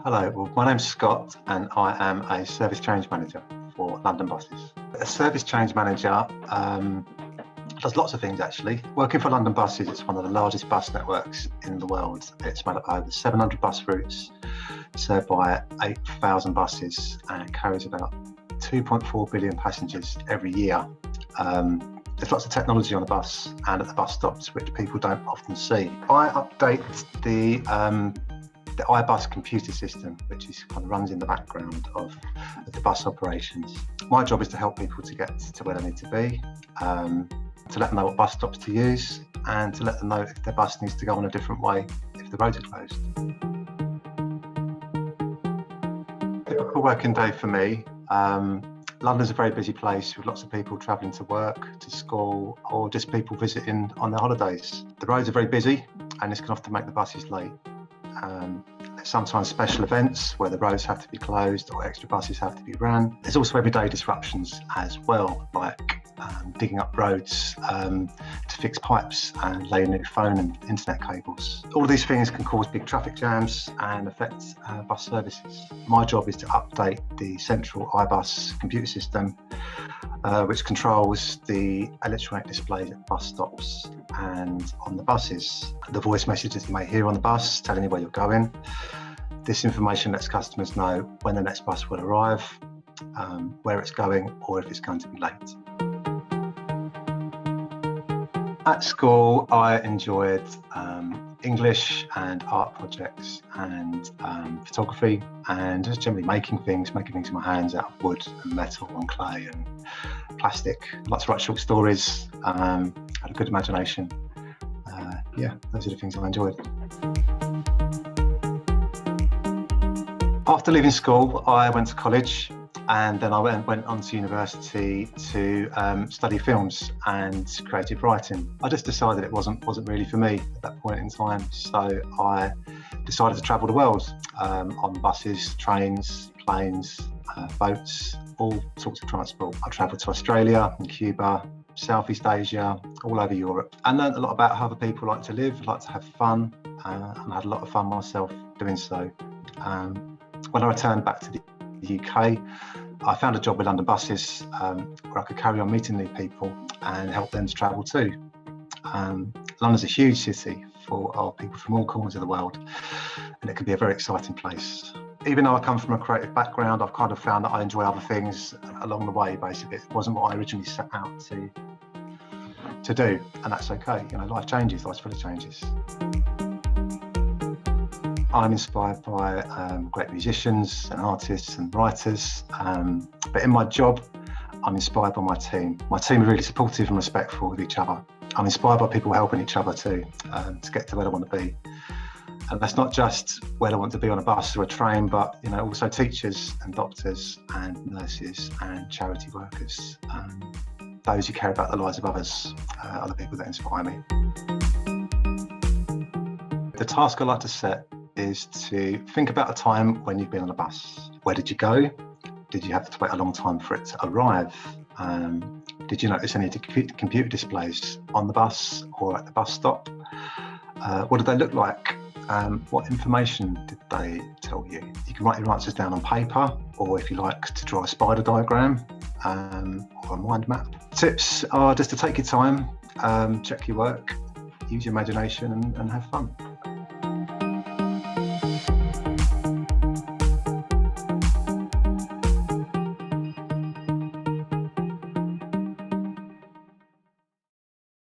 Hello, well, my name's Scott and I am a service change manager for London buses. A service change manager does lots of things actually. Working for London buses, it's one of the largest bus networks in the world. It's made up of over 700 bus routes, served by 8,000 buses, and it carries about 2.4 billion passengers every year. There's lots of technology on the bus and at the bus stops which people don't often see. I update the iBus computer system, which runs in the background of the bus operations. My job is to help people to get to where they need to be, to let them know what bus stops to use, and to let them know if their bus needs to go on a different way if the roads are closed. Typical working day for me. London's a very busy place with lots of people travelling to work, to school, or just people visiting on their holidays. The roads are very busy and this can often make the buses late. There's sometimes special events where the roads have to be closed or extra buses have to be run. There's also everyday disruptions as well, like digging up roads to fix pipes and lay new phone and internet cables. All of these things can cause big traffic jams and affect bus services. My job is to update the central iBus computer system, which controls the electronic displays at bus stops and on the buses. The voice messages you may hear on the bus telling you where you're going. This information lets customers know when the next bus will arrive, where it's going, or if it's going to be late. At school, I enjoyed English and art projects and photography, and just generally making things with my hands out of wood and metal and clay and plastic. I like to write short stories, had a good imagination. Those are the things I enjoyed. After leaving school, I went to college, and then I went on to university to study films and creative writing. I just decided it wasn't really for me at that point in time, so I decided to travel the world on buses, trains, planes, boats, all sorts of transport. I travelled to Australia and Cuba, Southeast Asia, all over Europe, and learned a lot about how other people like to live, like to have fun, and I had a lot of fun myself doing so. When I returned back to the UK, I found a job with London buses where I could carry on meeting new people and help them to travel too. London's a huge city full of people from all corners of the world, and it can be a very exciting place. Even though I come from a creative background, I've kind of found that I enjoy other things along the way, basically. It wasn't what I originally set out to do, and that's okay. Life changes, life's full of changes. I'm inspired by great musicians and artists and writers, but in my job, I'm inspired by my team. My team are really supportive and respectful of each other. I'm inspired by people helping each other too, to get to where they want to be. And that's not just where they want to be on a bus or a train, but also teachers and doctors and nurses and charity workers. Those who care about the lives of others are the people that inspire me. The task I like to set is to think about a time when you've been on a bus. Where did you go? Did you have to wait a long time for it to arrive? Did you notice any computer displays on the bus or at the bus stop? What did they look like? What information did they tell you? You can write your answers down on paper, or if you like to draw a spider diagram or a mind map. Tips are just to take your time, check your work, use your imagination and have fun.